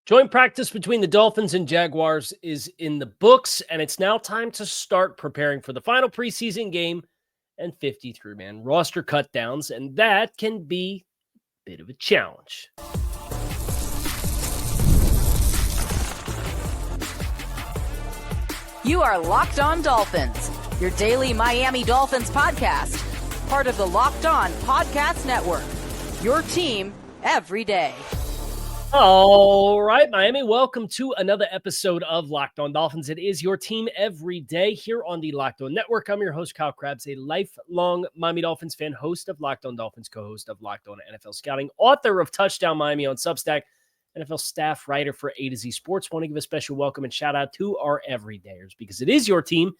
Joint practice between the Dolphins and Jaguars is in the books, and it's now time to start preparing for the final preseason game and 53-man roster cutdowns, and that can be a bit of a challenge. You are Locked On Dolphins, your daily Miami Dolphins podcast, part of the Locked On Podcast Network, your team every day. All right, Miami, welcome to another episode of Locked On Dolphins. It is your team every day here on the Locked On Network. I'm your host, Kyle Krabs, a lifelong Miami Dolphins fan, host of Locked On Dolphins, co-host of Locked On NFL Scouting, author of Touchdown Miami on Substack, NFL staff writer for A to Z Sports. Want to give a special welcome and shout out to our everydayers because it is your team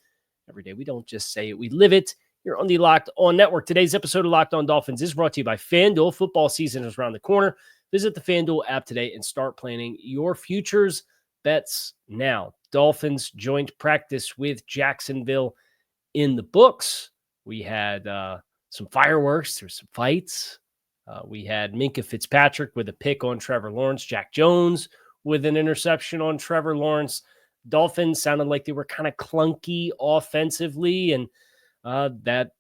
every day. We don't just say it, we live it. You're on the Locked On Network. Today's episode of Locked On Dolphins is brought to you by FanDuel. Football season is around the corner. Visit the FanDuel app today and start planning your futures bets now. Dolphins joint practice with Jacksonville in the books. We had some fireworks. There's some fights. We had Minkah Fitzpatrick with a pick on Trevor Lawrence. Jack Jones with an interception on Trevor Lawrence. Dolphins sounded like they were kind of clunky offensively, and that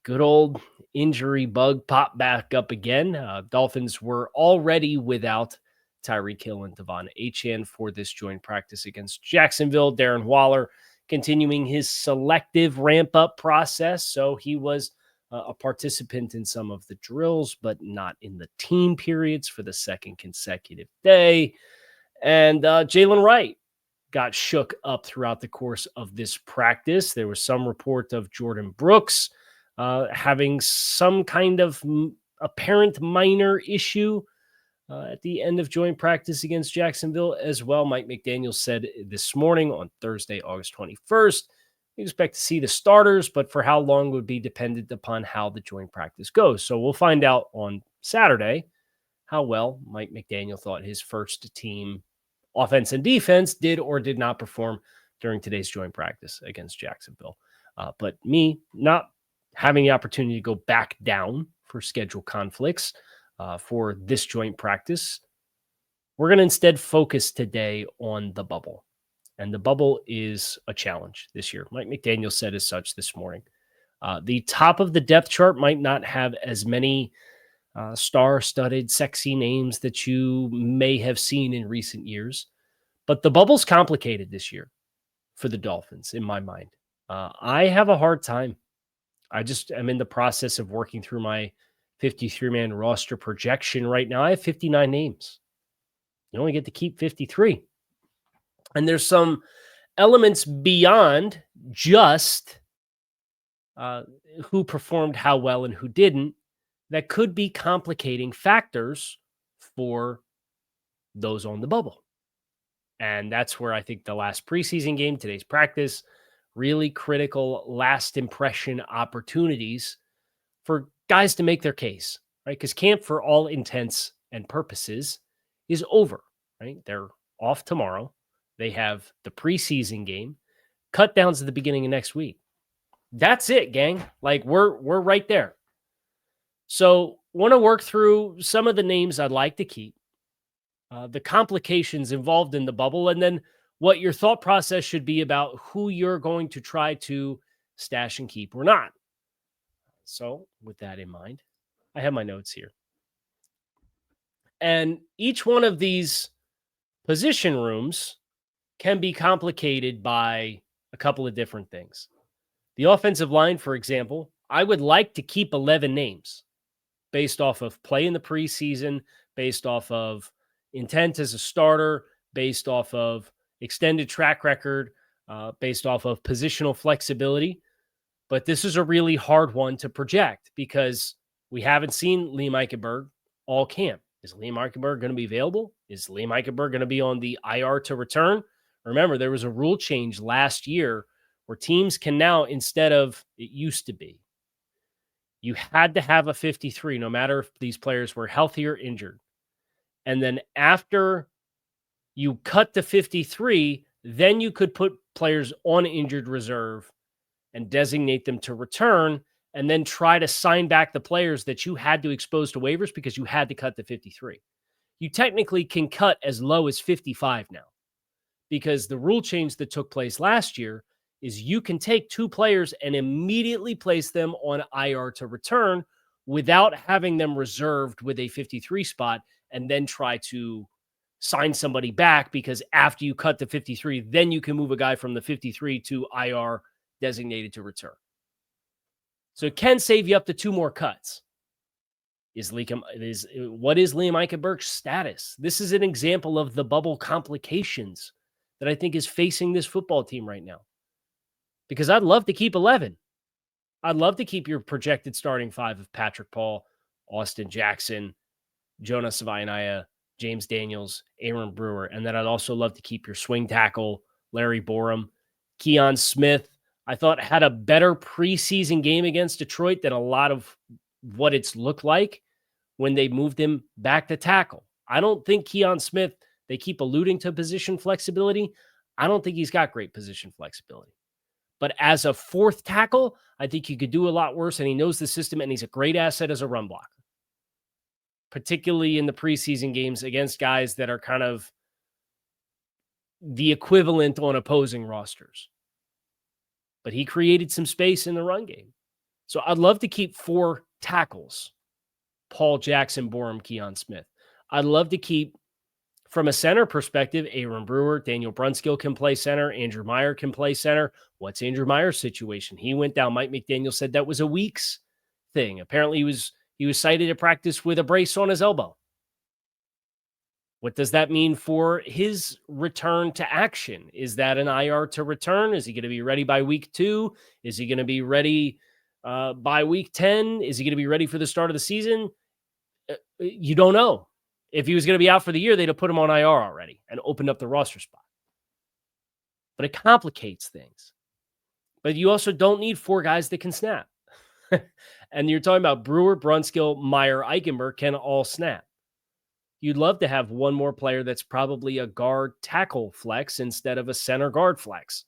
good old injury bug popped back up again. Dolphins were already without Tyreek Hill and Devon Achane for this joint practice against Jacksonville. Darren Waller continuing his selective ramp-up process, so he was a participant in some of the drills, but not in the team periods for the second consecutive day. And Jalen Wright got shook up throughout the course of this practice. There was some report of Jordan Brooks having some kind of apparent minor issue at the end of joint practice against Jacksonville as well. Mike McDaniel said this morning on Thursday, August 21st, we expect to see the starters, but for how long would be dependent upon how the joint practice goes. So we'll find out on Saturday how well Mike McDaniel thought his first team offense and defense did or did not perform during today's joint practice against Jacksonville. But me not having the opportunity to go back down for schedule conflicts for this joint practice, we're going to instead focus today on the bubble. And the bubble is a challenge this year. Mike McDaniel said as such this morning. The top of the depth chart might not have as many star-studded, sexy names that you may have seen in recent years. But the bubble's complicated this year for the Dolphins, in my mind. I have a hard time. I just am in the process of working through my 53-man roster projection right now. I have 59 names. You only get to keep 53. And there's some elements beyond just who performed how well and who didn't that could be complicating factors for those on the bubble. And that's where I think the last preseason game, today's practice, really critical last impression opportunities for guys to make their case, right? Because camp, for all intents and purposes, is over, right? They're off tomorrow. They have the preseason game, cut downs at the beginning of next week. That's it, gang. Like we're right there. So want to work through some of the names I'd like to keep, the complications involved in the bubble, and then what your thought process should be about who you're going to try to stash and keep or not. So with that in mind, I have my notes here. And each one of these position rooms can be complicated by a couple of different things. The offensive line, for example, I would like to keep 11 names based off of play in the preseason, based off of intent as a starter, based off of extended track record, based off of positional flexibility. But this is a really hard one to project because we haven't seen Liam Eichenberg all camp. Is Liam Eichenberg going to be available? Is Liam Eichenberg going to be on the IR to return? Remember, there was a rule change last year where teams can now, instead of it used to be, you had to have a 53 no matter if these players were healthy or injured. And then after you cut to 53, then you could put players on injured reserve and designate them to return, and then try to sign back the players that you had to expose to waivers because you had to cut to 53. you technically can cut as low as 55 now, because the rule change that took place last year is you can take 2 players and immediately place them on IR to return without having them reserved with a 53 spot and then try to sign somebody back, because after you cut the 53, then you can move a guy from the 53 to IR designated to return. So it can save you up to 2 more cuts. What is Liam Eichenberg's status? This is an example of the bubble complications that I think is facing this football team right now. Because I'd love to keep 11. I'd love to keep your projected starting 5 of Patrick Paul, Austin Jackson, Jonas Savaiinaea, James Daniels, Aaron Brewer, and then I'd also love to keep your swing tackle, Larry Borum. Keon Smith, I thought, had a better preseason game against Detroit than a lot of what it's looked like when they moved him back to tackle. I don't think Keon Smith, they keep alluding to position flexibility. I don't think he's got great position flexibility. But as a 4th tackle, I think he could do a lot worse, and he knows the system, and he's a great asset as a run blocker, particularly in the preseason games against guys that are kind of the equivalent on opposing rosters. But he created some space in the run game. So I'd love to keep 4 tackles: Paul, Jackson, Borum, Keon Smith. I'd love to keep, from a center perspective, Aaron Brewer, Daniel Brunskill can play center, Andrew Meyer can play center. What's Andrew Meyer's situation? He went down. Mike McDaniel said that was a week's thing. Apparently he was cited at practice with a brace on his elbow. What does that mean for his return to action? Is that an IR to return? Is he going to be ready by week 2? Is he going to be ready by week 10? Is he going to be ready for the start of the season? You don't know. If he was going to be out for the year, they'd have put him on IR already and opened up the roster spot. But it complicates things. But you also don't need 4 guys that can snap. And you're talking about Brewer, Brunskill, Meyer, Eichenberg can all snap. You'd love to have one more player that's probably a guard tackle flex instead of a center guard flex.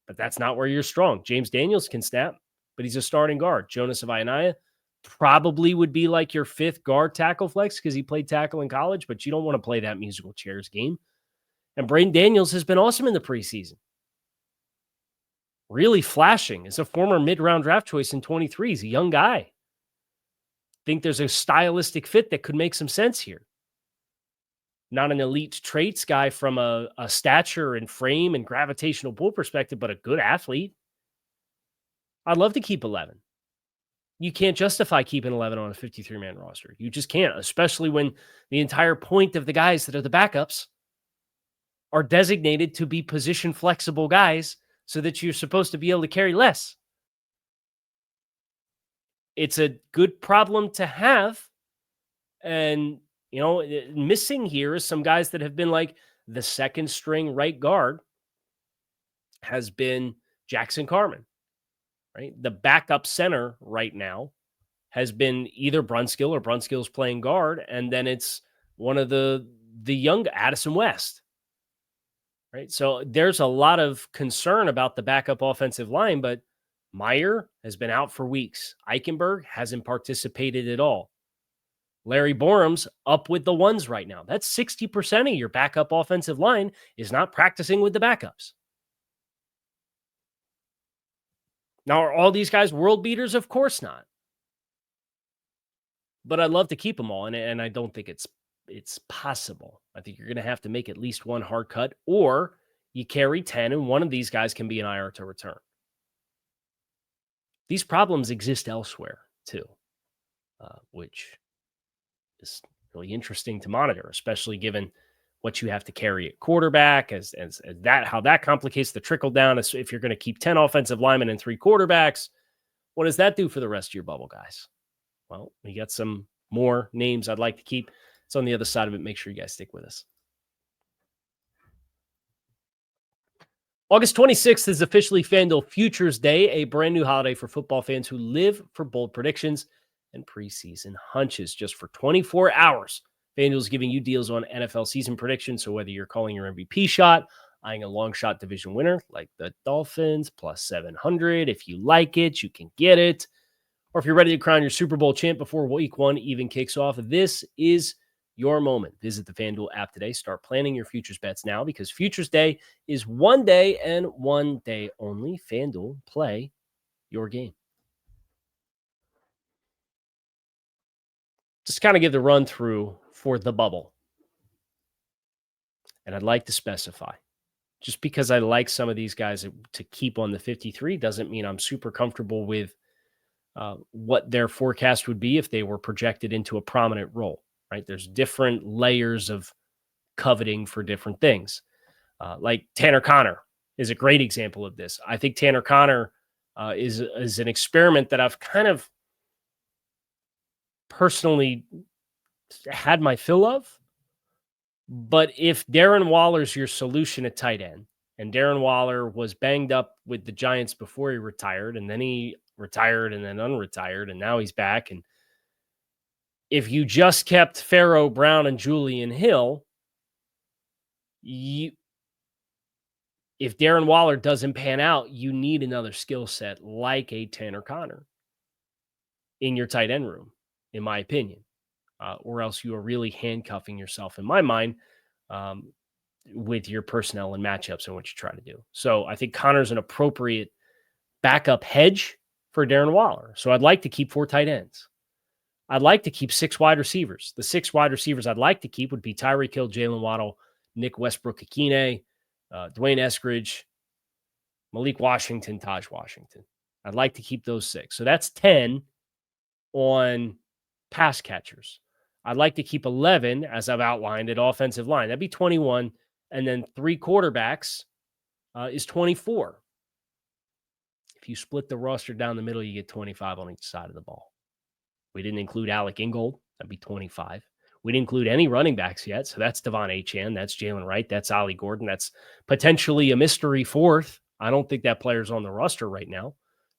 But that's not where you're strong. James Daniels can snap, but he's a starting guard. Jonas Savaiinaea probably would be like your 5th guard tackle flex because he played tackle in college, but you don't want to play that musical chairs game. And Braden Daniels has been awesome in the preseason. Really flashing. As a former mid-round draft choice in 23. He's a young guy. Think there's a stylistic fit that could make some sense here. Not an elite traits guy from a stature and frame and gravitational pull perspective, but a good athlete. I'd love to keep 11. You can't justify keeping 11 on a 53-man roster. You just can't, especially when the entire point of the guys that are the backups are designated to be position flexible guys so that you're supposed to be able to carry less. It's a good problem to have. And, missing here is some guys that have been like the 2nd string right guard has been Jackson Carman, right? The backup center right now has been either Brunskill or Brunskill's playing guard. And then it's one of the young Addison West, right? So there's a lot of concern about the backup offensive line, but Meyer has been out for weeks. Eichenberg hasn't participated at all. Larry Borum's up with the ones right now. That's 60% of your backup offensive line is not practicing with the backups. Now, are all these guys world beaters? Of course not. But I'd love to keep them all, and I don't think it's possible. I think you're going to have to make at least one hard cut, or you carry 10, and one of these guys can be an IR to return. These problems exist elsewhere, too, which is really interesting to monitor, especially given what you have to carry at quarterback, as that, how that complicates the trickle down. If you're going to keep 10 offensive linemen and 3 quarterbacks, what does that do for the rest of your bubble guys? Well, we got some more names I'd like to keep. It's on the other side of it. Make sure you guys stick with us. August 26th is officially FanDuel Futures Day, a brand new holiday for football fans who live for bold predictions and preseason hunches. Just for 24 hours, FanDuel is giving you deals on NFL season predictions. So whether you're calling your MVP shot, eyeing a long shot division winner like the Dolphins, plus 700, if you like it, you can get it. Or if you're ready to crown your Super Bowl champ before week 1 even kicks off, this is your moment. Visit the FanDuel app today. Start planning your futures bets now because Futures Day is one day and one day only. FanDuel, play your game. Just kind of give the run through for the bubble. And I'd like to specify, just because I like some of these guys to keep on the 53 doesn't mean I'm super comfortable with what their forecast would be if they were projected into a prominent role, right? There's different layers of coveting for different things. Like Tanner Connor is a great example of this. I think Tanner Connor is an experiment that I've kind of personally had my fill of. But if Darren Waller's your solution at tight end, and Darren Waller was banged up with the Giants before he retired, and then he retired and then unretired, and now he's back. And if you just kept Pharaoh Brown and Julian Hill, if Darren Waller doesn't pan out, you need another skill set like a Tanner Connor in your tight end room, in my opinion. Or else you are really handcuffing yourself, in my mind, with your personnel and matchups and what you try to do. So I think Connor's an appropriate backup hedge for Darren Waller. So I'd like to keep 4 tight ends. I'd like to keep 6 wide receivers. The 6 wide receivers I'd like to keep would be Tyreek Hill, Jalen Waddle, Nick Westbrook-Ikine, Dwayne Eskridge, Malik Washington, Taj Washington. I'd like to keep those 6. So that's 10 on pass catchers. I'd like to keep 11, as I've outlined, at offensive line. That'd be 21. And then 3 quarterbacks is 24. If you split the roster down the middle, you get 25 on each side of the ball. We didn't include Alec Ingold. That'd be 25. We didn't include any running backs yet. So that's Devon Achane. That's Jalen Wright. That's Ollie Gordon. That's potentially a mystery 4th. I don't think that player's on the roster right now.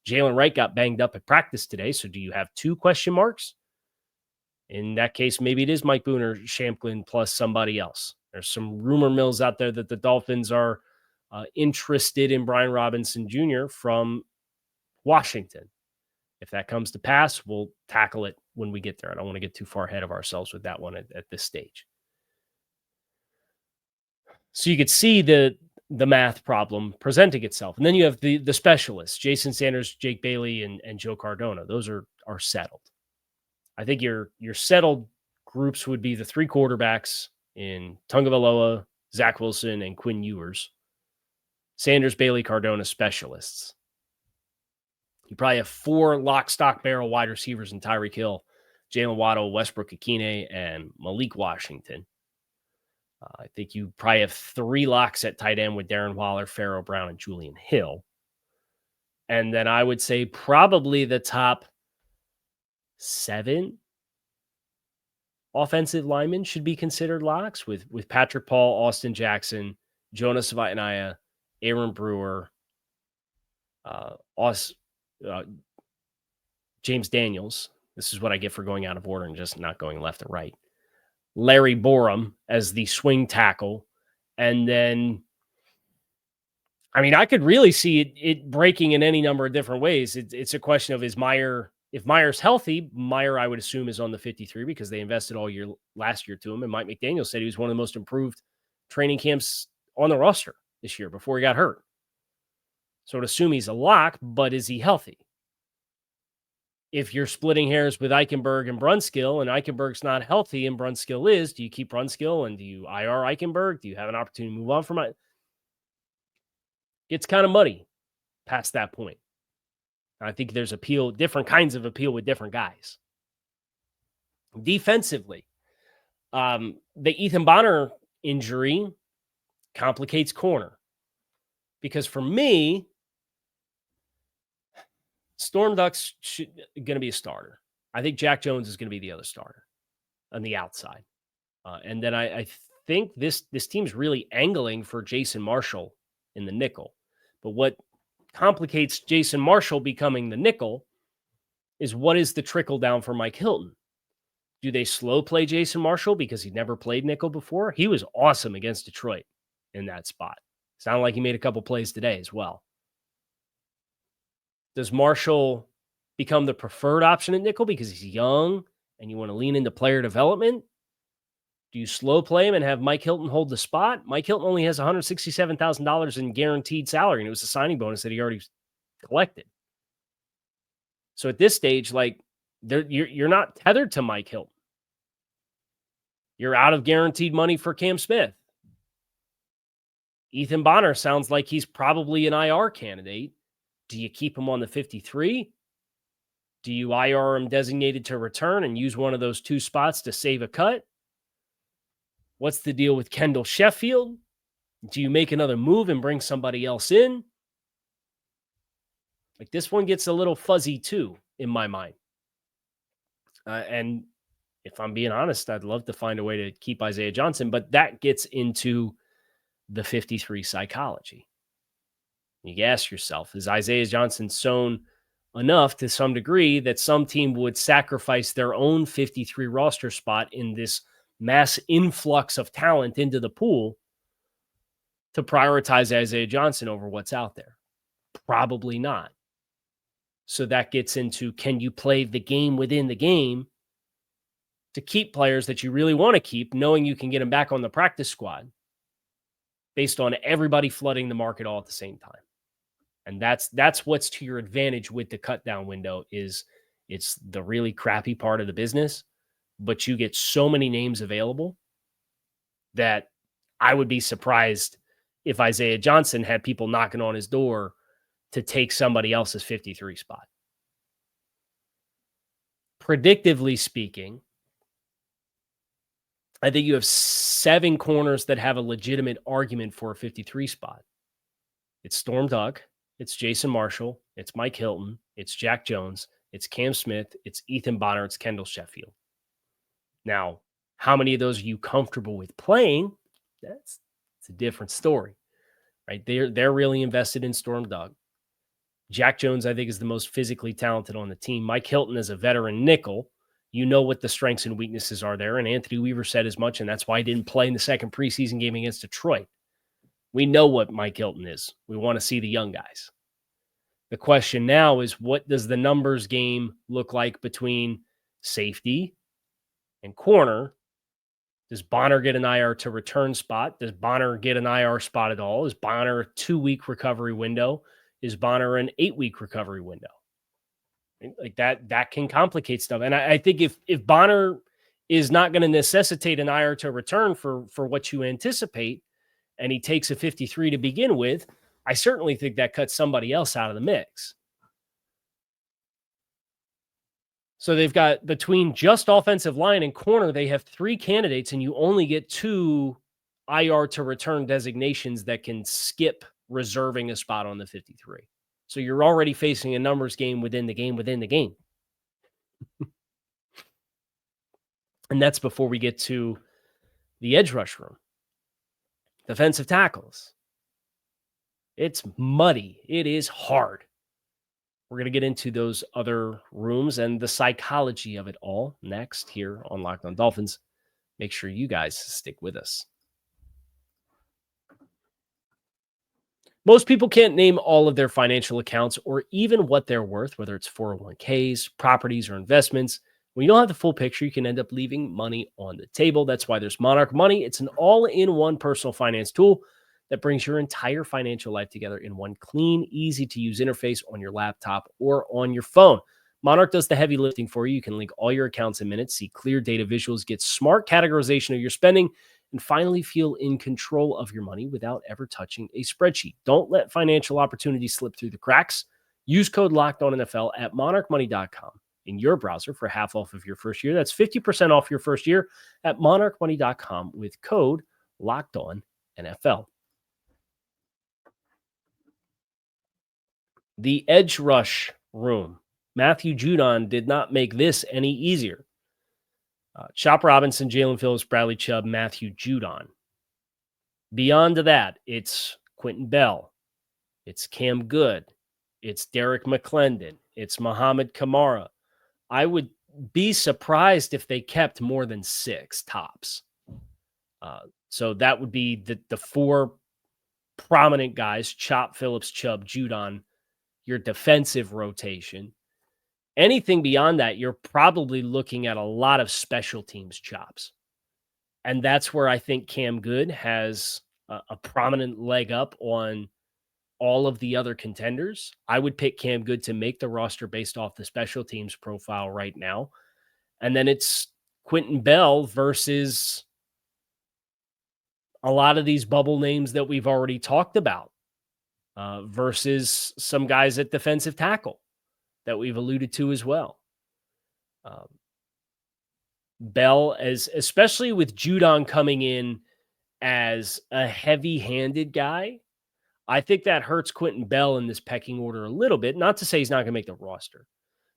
Jalen Wright got banged up at practice today. So do you have 2 question marks? In that case, maybe it is Mike Boone or Shamklin plus somebody else. There's some rumor mills out there that the Dolphins are interested in Brian Robinson Jr. from Washington. If that comes to pass, we'll tackle it when we get there. I don't want to get too far ahead of ourselves with that one at this stage. So you could see the math problem presenting itself. And then you have the specialists, Jason Sanders, Jake Bailey, and Joe Cardona. Those are settled. I think your settled groups would be the 3 quarterbacks in Tagovailoa, Zach Wilson, and Quinn Ewers. Sanders, Bailey, Cardona, specialists. You probably have 4 lock, stock, barrel wide receivers in Tyreek Hill, Jalen Waddle, Westbrook-Ikine, and Malik Washington. I think you probably have 3 locks at tight end with Darren Waller, Pharaoh Brown, and Julian Hill. And then I would say probably the top 7 offensive linemen should be considered locks with Patrick Paul, Austin Jackson, Jonas Vaitanaya, Aaron Brewer, James Daniels. This is what I get for going out of order and just not going left or right. Larry Borum as the swing tackle. And then, I mean, I could really see it breaking in any number of different ways. It's a question of, if Meyer's healthy, Meyer, I would assume, is on the 53 because they invested all year last year to him. And Mike McDaniel said he was one of the most improved training camps on the roster this year before he got hurt. So I'd assume he's a lock, but is he healthy? If you're splitting hairs with Eichenberg and Brunskill, and Eichenberg's not healthy and Brunskill is, do you keep Brunskill and do you IR Eichenberg? Do you have an opportunity to move on from it? It's kind of muddy past that point. I think there's different kinds of appeal with different guys. Defensively, the Ethan Bonner injury complicates corner. Because for me, Storm Duck's going to be a starter. I think Jack Jones is going to be the other starter on the outside. And then I think this team's really angling for Jason Marshall in the nickel. But what complicates Jason Marshall becoming the nickel is, what is the trickle down for Mike Hilton? Do they slow play Jason Marshall because he never played nickel before? He was awesome against Detroit in that spot. Sounded like he made a couple plays today as well. Does Marshall become the preferred option at nickel because he's young and you want to lean into player development? Do you slow play him and have Mike Hilton hold the spot? Mike Hilton only has $167,000 in guaranteed salary, and it was a signing bonus that he already collected. So at this stage, like, you're not tethered to Mike Hilton. You're out of guaranteed money for Cam Smith. Ethan Bonner sounds like he's probably an IR candidate. Do you keep him on the 53? Do you IR him designated to return and use one of those two spots to save a cut? What's the deal with Kendall Sheffield? Do you make another move and bring somebody else in? Like, this one gets a little fuzzy too, in my mind. And if I'm being honest, I'd love to find a way to keep Isaiah Johnson, but that gets into the 53 psychology. You ask yourself, is Isaiah Johnson shown enough to some degree that some team would sacrifice their own 53 roster spot in this mass influx of talent into the pool to prioritize Isaiah Johnson over what's out there? Probably not. So that gets into, can you play the game within the game to keep players that you really want to keep, knowing you can get them back on the practice squad based on everybody flooding the market all at the same time? And that's what's to your advantage with the cut down window. Is it's the really crappy part of the business, but you get so many names available that I would be surprised if Isaiah Johnson had people knocking on his door to take somebody else's 53 spot. Predictively speaking, I think you have 7 corners that have a legitimate argument for a 53 spot. It's Storm Duck, it's Jason Marshall, it's Mike Hilton, it's Jack Jones, it's Cam Smith, it's Ethan Bonner, it's Kendall Sheffield. Now, how many of those are you comfortable with playing? It's a different story, right? They're really invested in Storm Duck. Jack Jones, I think, is the most physically talented on the team. Mike Hilton is a veteran nickel. You know what the strengths and weaknesses are there, and Anthony Weaver said as much, and that's why he didn't play in the second preseason game against Detroit. We know what Mike Hilton is. We want to see the young guys. The question now is, what does the numbers game look like between safety and corner? Does Bonner get an IR to return spot? Does Bonner get an IR spot at all? Is Bonner a 2-week recovery window? Is Bonner an 8-week recovery window? Like that can complicate stuff. And I think if Bonner is not going to necessitate an IR to return for what you anticipate, and he takes a 53 to begin with, I certainly think that cuts somebody else out of the mix. So they've got, between just offensive line and corner, they have 3 candidates, and you only get 2 IR to return designations that can skip reserving a spot on the 53. So you're already facing a numbers game within the game within the game. And that's before we get to the edge rush room. Defensive tackles. It's muddy. It is hard. We're going to get into those other rooms and the psychology of it all next here on Locked On Dolphins. Make sure you guys stick with us. Most people can't name all of their financial accounts or even what they're worth, whether it's 401ks, properties, or investments. When you don't have the full picture, you can end up leaving money on the table. That's why there's Monarch Money. It's an all-in-one personal finance tool that brings your entire financial life together in one clean, easy-to-use interface on your laptop or on your phone. Monarch does the heavy lifting for you. You can link all your accounts in minutes, see clear data visuals, get smart categorization of your spending, and finally feel in control of your money without ever touching a spreadsheet. Don't let financial opportunities slip through the cracks. Use code LOCKEDONNFL at monarchmoney.com in your browser for half off of your first year. That's 50% off your first year at monarchmoney.com with code LOCKEDONNFL. The edge rush room. Matthew Judon did not make this any easier. Chop Robinson, Jalen Phillips, Bradley Chubb, Matthew Judon. Beyond that, it's Quentin Bell. It's Cam Good. It's Derek McClendon. It's Muhammad Kamara. I would be surprised if they kept more than 6 tops. So that would be the 4 prominent guys, Chop, Phillips, Chubb, Judon, your defensive rotation. Anything beyond that, you're probably looking at a lot of special teams chops. And that's where I think Cam Good has a prominent leg up on all of the other contenders. I would pick Cam Good to make the roster based off the special teams profile right now. And then it's Quentin Bell versus a lot of these bubble names that we've already talked about, versus some guys at defensive tackle that we've alluded to as well. Bell, especially with Judon coming in as a heavy-handed guy, I think that hurts Quentin Bell in this pecking order a little bit. Not to say he's not going to make the roster,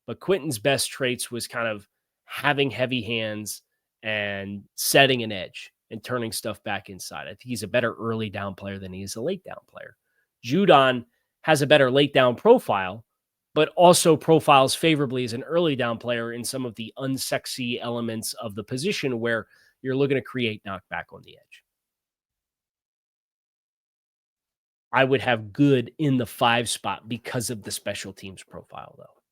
but Quentin's best traits was kind of having heavy hands and setting an edge and turning stuff back inside. I think he's a better early down player than he is a late down player. Judon has a better late down profile, but also profiles favorably as an early down player in some of the unsexy elements of the position where you're looking to create knockback on the edge. I would have Good in the 5 spot because of the special teams profile, though.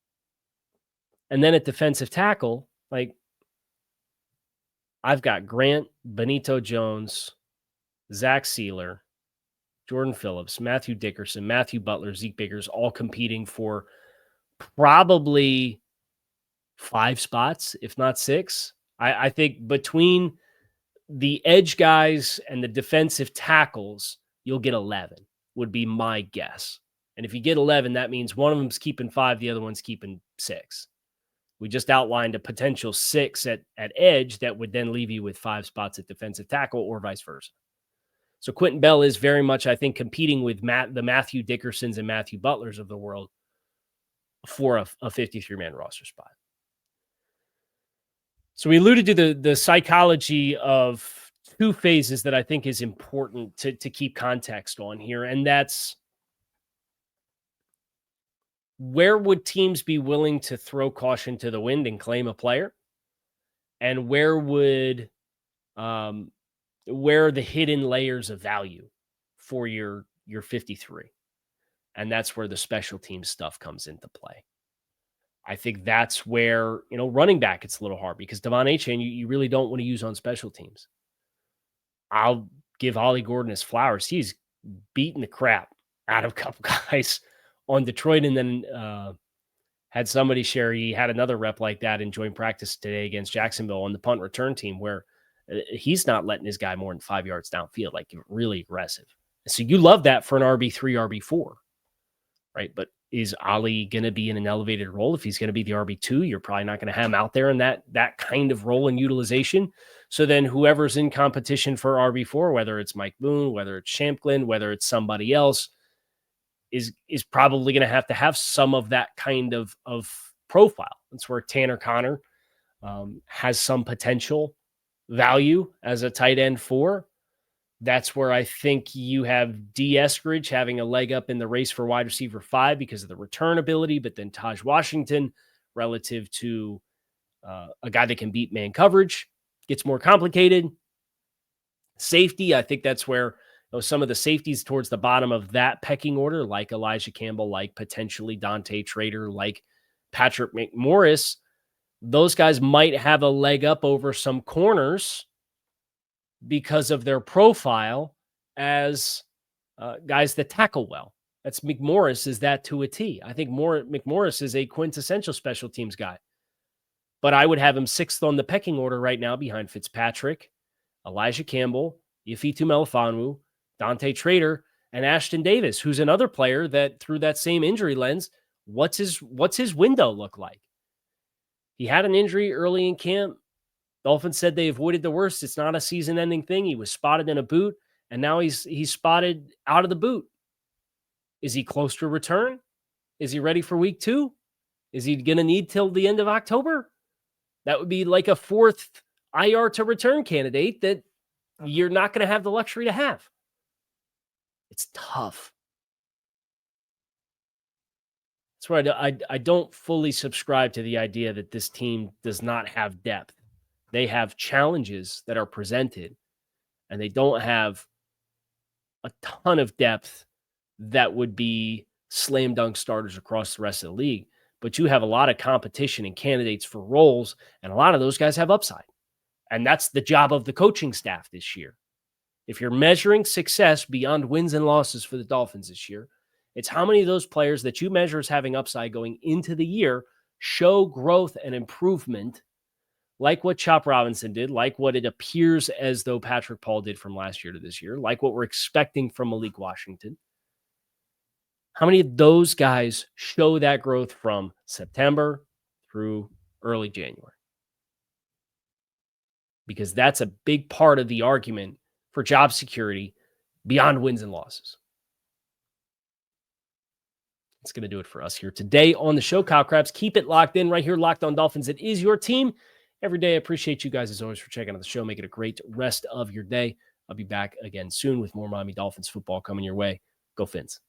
And then at defensive tackle, like, I've got Grant, Benito Jones, Zach Sealer, Jordan Phillips, Matthew Dickerson, Matthew Butler, Zeke Biggers, all competing for probably 5 spots, if not 6. I think between the edge guys and the defensive tackles, you'll get 11, would be my guess. And if you get 11, that means one of them's keeping 5, the other one's keeping 6. We just outlined a potential 6 at edge that would then leave you with 5 spots at defensive tackle or vice versa. So Quentin Bell is very much, I think, competing with the Matthew Dickersons and Matthew Butlers of the world for a 53-man roster spot. So we alluded to the psychology of 2 phases that I think is important to keep context on here, and that's where would teams be willing to throw caution to the wind and claim a player, and where would where are the hidden layers of value for your 53, and that's where the special team stuff comes into play. I think that's where, running back, it's a little hard because Devon Achane, you really don't want to use on special teams. I'll give Ollie Gordon his flowers. He's beaten the crap out of a couple guys on Detroit, and then had somebody share he had another rep like that in joint practice today against Jacksonville on the punt return team where he's not letting his guy more than 5 yards downfield, like really aggressive. So you love that for an RB3, RB4, right? But is Ollie going to be in an elevated role? If he's going to be the RB2, you're probably not going to have him out there in that kind of role and utilization. So then whoever's in competition for RB4, whether it's Mike Boone, whether it's Shampklin, whether it's somebody else, is probably going to have some of that kind of profile. That's where Tanner Connor has some potential value as a tight end 4. That's where I think you have D. Eskridge having a leg up in the race for wide receiver 5 because of the return ability, but then Taj Washington relative to a guy that can beat man coverage gets more complicated. Safety, I think that's where some of the safeties towards the bottom of that pecking order, like Elijah Campbell, like potentially Dante Trader, like Patrick McMorris, those guys might have a leg up over some corners because of their profile as guys that tackle well. That's McMorris is that to a T. I think McMorris is a quintessential special teams guy. But I would have him 6th on the pecking order right now behind Fitzpatrick, Elijah Campbell, Yafitu Melifonwu, Dante Trader, and Ashton Davis, who's another player that through that same injury lens, what's his window look like? He had an injury early in camp. Dolphins said they avoided the worst. It's not a season-ending thing. He was spotted in a boot, and now he's spotted out of the boot. Is he close to return? Is he ready for week 2? Is he going to need till the end of October? That would be like a 4th IR to return candidate that you're not going to have the luxury to have. It's tough. That's why I don't fully subscribe to the idea that this team does not have depth. They have challenges that are presented, and they don't have a ton of depth that would be slam dunk starters across the rest of the league. But you have a lot of competition and candidates for roles, and a lot of those guys have upside. And that's the job of the coaching staff this year. If you're measuring success beyond wins and losses for the Dolphins this year, it's how many of those players that you measure as having upside going into the year show growth and improvement, like what Chop Robinson did, like what it appears as though Patrick Paul did from last year to this year, like what we're expecting from Malik Washington. How many of those guys show that growth from September through early January? Because that's a big part of the argument for job security beyond wins and losses. It's going to do it for us here today on the show. Kyle Krabs, keep it locked in right here, Locked On Dolphins. It is your team every day. I appreciate you guys as always for checking out the show. Make it a great rest of your day. I'll be back again soon with more Miami Dolphins football coming your way. Go Fins.